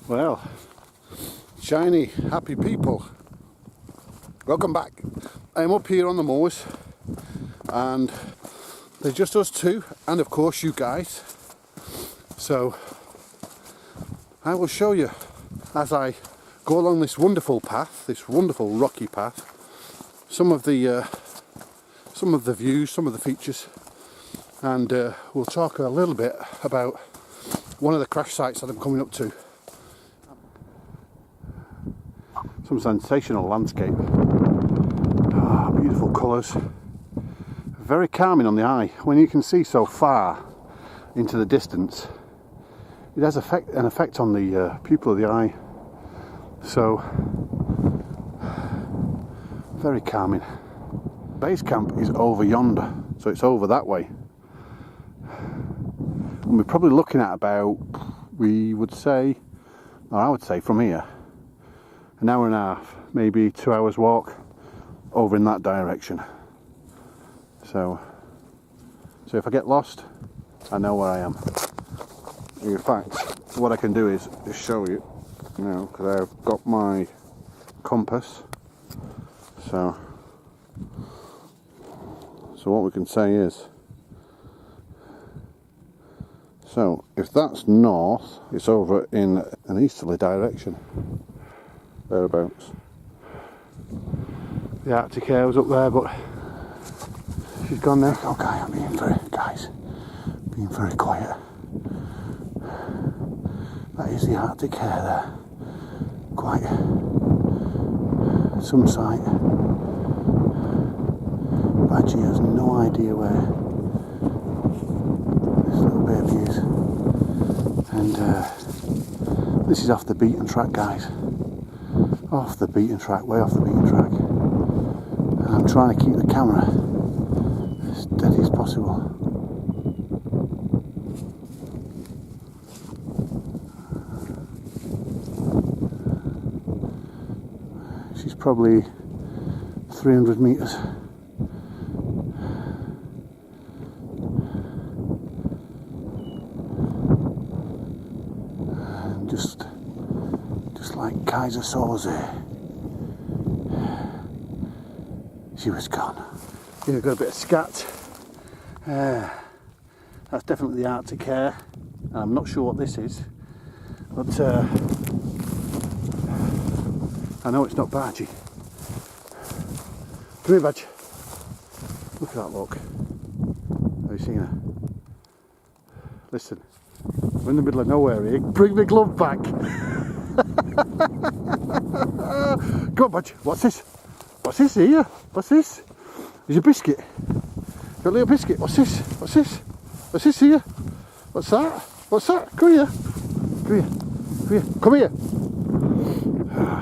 Well, shiny, happy people, welcome back. I'm up here on the moors and there's just us two and of course you guys. So I will show you as I go along this wonderful path, this wonderful rocky path, some of the views, some of the features, and we'll talk a little bit about one of the crash sites that I'm coming up to. Some sensational landscape, beautiful colours, very calming on the eye. When you can see so far into the distance, it has an effect on the pupil of the eye, so very calming. Base camp is over yonder, so it's over that way, and we're probably looking at about, I would say from here, an hour and a half, maybe 2 hours walk over in that direction. So if I get lost, I know where I am. In fact, what I can do is just show you now, because I've got my compass. So what we can say is, so if that's north, it's over in an easterly direction. Thereabouts. The Arctic air was up there, but she's gone now. Okay, I'm being very quiet. That is the Arctic air there. Quite some sight. Badgie has no idea where this little baby is. And this is off the beaten track, guys. Off the beaten track, way off the beaten track, and I'm trying to keep the camera as steady as possible. She's probably 300 metres. And just like Kaiser Soze, she was gone. Yeah, got a bit of scat. That's definitely the Arctic air. I'm not sure what this is, but I know it's not Badgie. Come here, Badge. Look at that look. Have you seen her? Listen, we're in the middle of nowhere here. Bring the glove back. Go on, Badge. What's this? What's this here? What's this? Is a biscuit. Got a little biscuit. What's this? What's this? What's this here? What's that? What's that? Come here. Come here. Come here. Come here.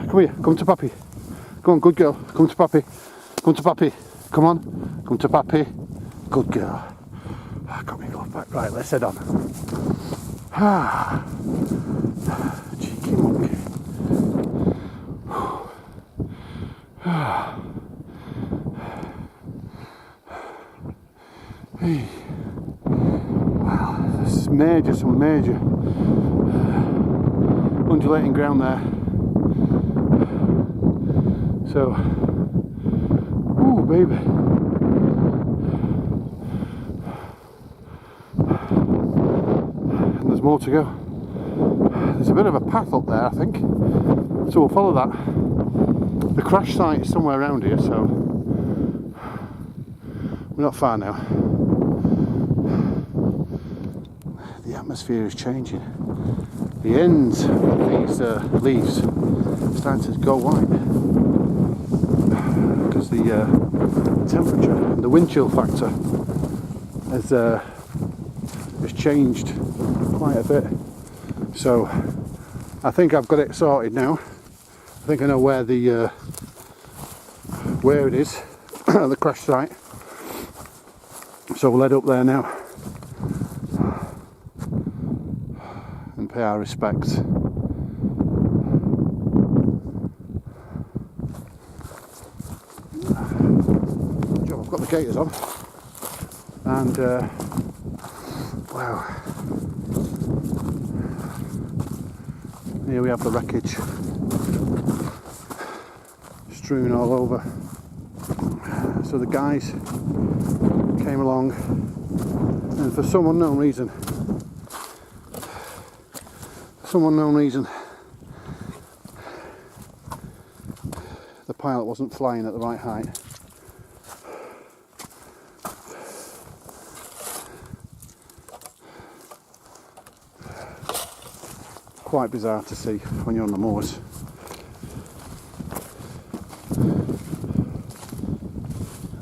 Come here. Come to Pappy. Come on, good girl. Come to Pappy. Come to Pappy. Come on. Come to Pappy. Good girl. Got me glove back. Right, let's head on. Cheeky monkey. Wow, this is some major undulating ground there. So, ooh, baby. And there's more to go. There's a bit of a path up there, I think. So we'll follow that. The crash site is somewhere around here, so we're not far now. The atmosphere is changing. The ends of these leaves are starting to go white because the temperature and the wind chill factor has changed quite a bit. So I think I've got it sorted now. I think I know where it is, the crash site. So we'll head up there now and pay our respects. I've got the gaiters on, and wow, Here we have the wreckage strewn all over. So the guys came along, and for some unknown reason, the pilot wasn't flying at the right height. Quite bizarre to see when you're on the moors.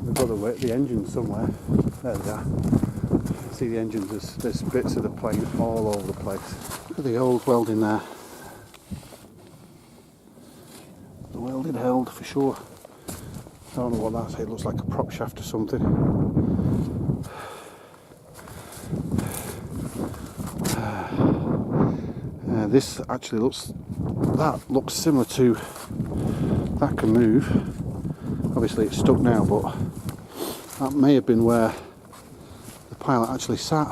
We've got the engines somewhere. There they are. See the engines, there's bits of the plane all over the place. Look at the old welding there. The welded held for sure. I don't know what that's. It looks like a prop shaft or something. This actually looks similar to that. Can move. Obviously it's stuck now, but that may have been where the pilot actually sat.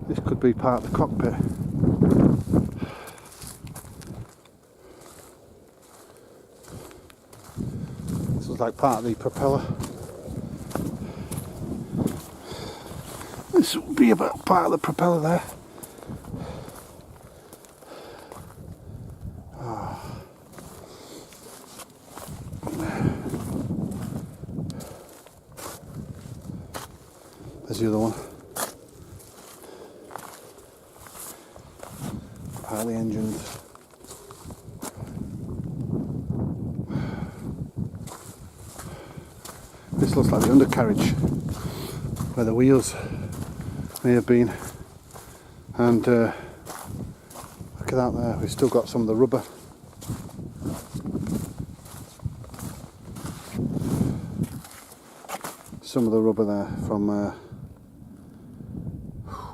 This could be part of the cockpit. This is like part of the propeller. This would be about part of the propeller there. There's the other one. Part of the engines. This looks like the undercarriage where the wheels may have been, and look at that there, we've still got some of the rubber. Some of the rubber there from, we're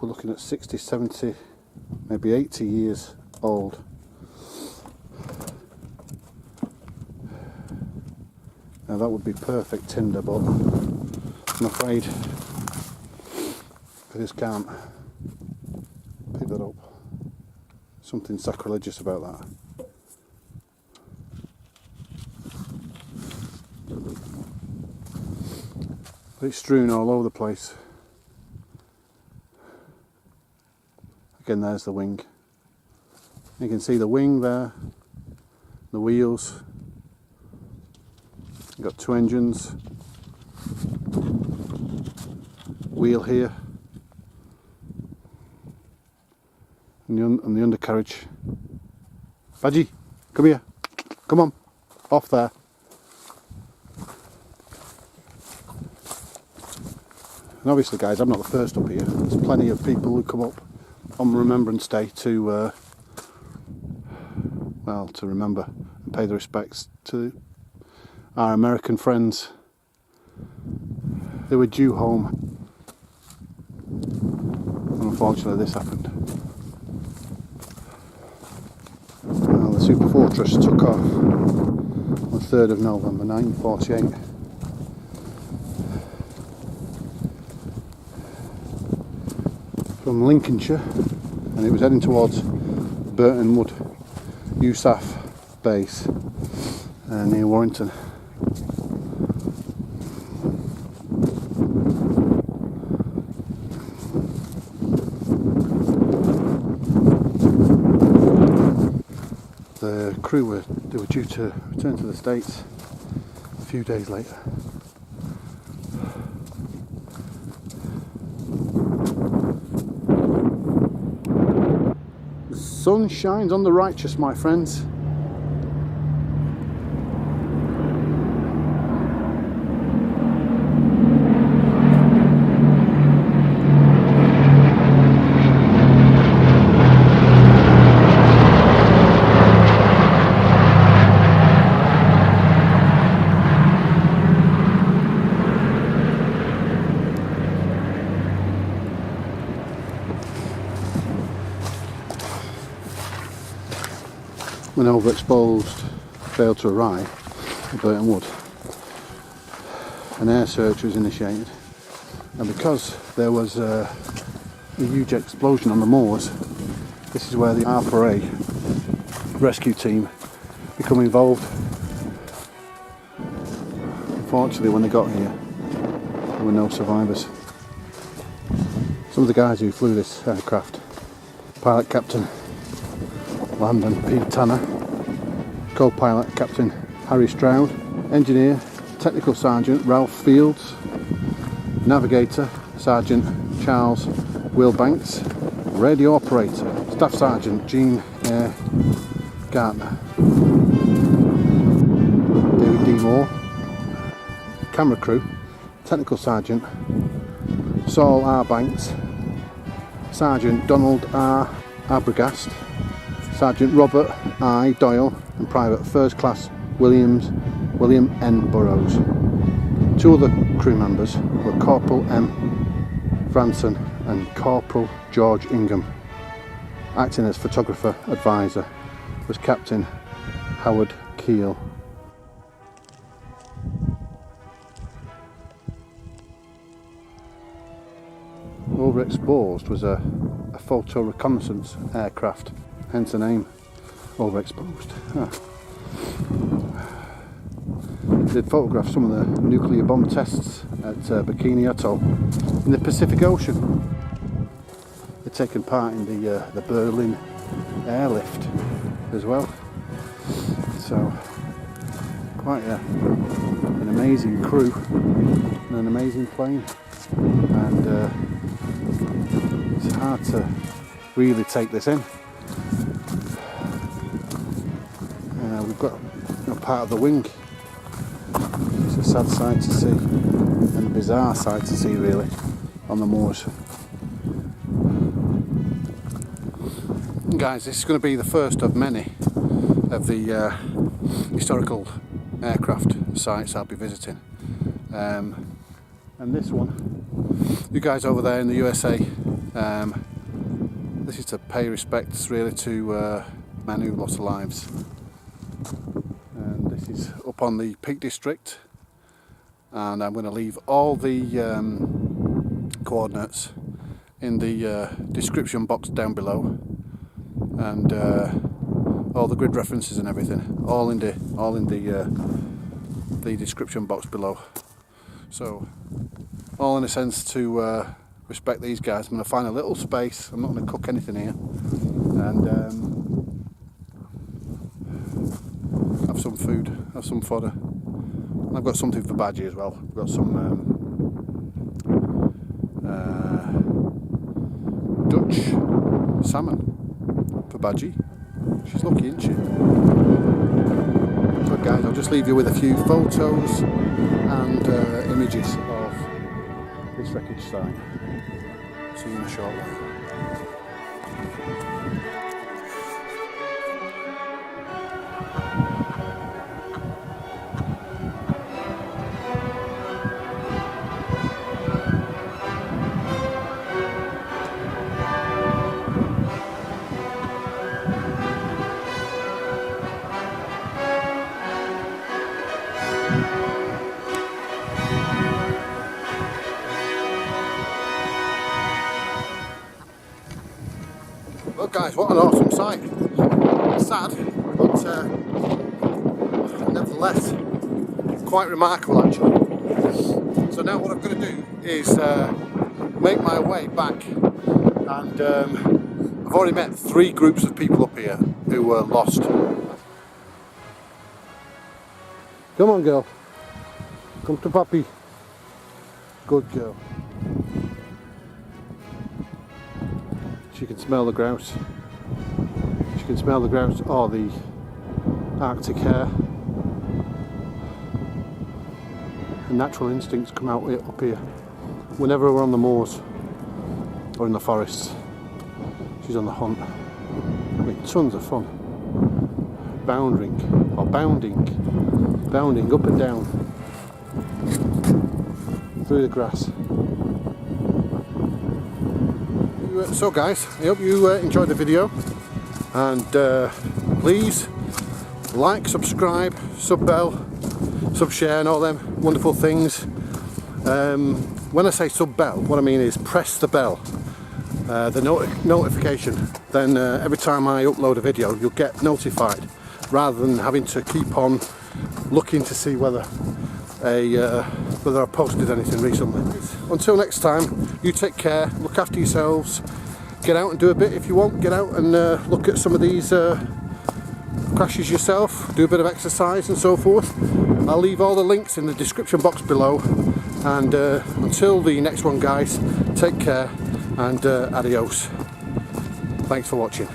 looking at 60, 70, maybe 80 years old. Now that would be perfect tinder, but I'm afraid I just can't pick that up. Something sacrilegious about that. But it's strewn all over the place. Again, there's the wing. You can see the wing there, the wheels. You've got two engines. Wheel here. And the undercarriage. Badgie, come here. Come on. Off there. And obviously, guys, I'm not the first up here. There's plenty of people who come up on Remembrance Day to, well, to remember and pay their respects to our American friends. They were due home. And unfortunately, this happened. Well, the Superfortress took off on the 3rd of November 1948. From Lincolnshire, and it was heading towards Burton Wood USAF base near Warrington. The crew were due to return to the States a few days later. The sun shines on the righteous, my friends. When Overexposed failed to arrive at Burton Wood, an air search was initiated, and because there was a huge explosion on the moors, this is where the R4A rescue team become involved. Unfortunately, when they got here, there were no survivors. Some of the guys who flew this aircraft: pilot Captain Landon P. Tanner, co-pilot Captain Harry Stroud, engineer Technical Sergeant Ralph Fields, navigator Sergeant Charles Wilbanks, radio operator Staff Sergeant Jean Gartner, David D. Moore, camera crew Technical Sergeant Saul R. Banks, Sergeant Donald R. Arbogast, Sergeant Robert I. Doyle, and Private First Class William N. Burrows. Two other crew members were Corporal M. Franson and Corporal George Ingham. Acting as photographer advisor was Captain Howard Keel. Overexposed was a photo reconnaissance aircraft, hence the name Overexposed. They'd photographed some of the nuclear bomb tests at Bikini Atoll in the Pacific Ocean. They'd taken part in the Berlin airlift as well. So quite an amazing crew and an amazing plane. And it's hard to really take this in. We've got part of the wing. It's a sad sight to see, and a bizarre sight to see really, on the moors. Guys, this is going to be the first of many of the historical aircraft sites I'll be visiting. And this one, you guys over there in the USA, this is to pay respects really to men who lost their lives. And this is up on the Peak District, and I'm going to leave all the coordinates in the description box down below, and all the grid references and everything, all in the description box below. So, all in a sense to respect these guys. I'm going to find a little space. I'm not going to cook anything here, and have some food, have some fodder. And I've got something for Badgie as well. I've got some Dutch salmon for Badgie. She's lucky, isn't she? So guys, I'll just leave you with a few photos and images of this wreckage site. See you in a short while. Well guys, what an awesome sight. It's sad, but nevertheless quite remarkable actually. So now what I'm going to do is make my way back, and I've already met 3 groups of people up here who were lost. Come on girl, come to Papi. Good girl. She can smell the grouse. She can smell the grouse or the Arctic hare. Her natural instincts come out up here. Whenever we're on the moors or in the forests, she's on the hunt. I mean, tons of fun. Bounding up and down through the grass. So guys, I hope you enjoyed the video, and please like, subscribe, sub bell, sub share and all them wonderful things. When I say sub bell, what I mean is press the bell, notification, then every time I upload a video you'll get notified, rather than having to keep on looking to see whether I've posted anything recently. Until next time, you take care, look after yourselves, get out and do a bit if you want, get out and look at some of these crashes yourself, do a bit of exercise and so forth. I'll leave all the links in the description box below, and until the next one guys, take care and adios. Thanks for watching.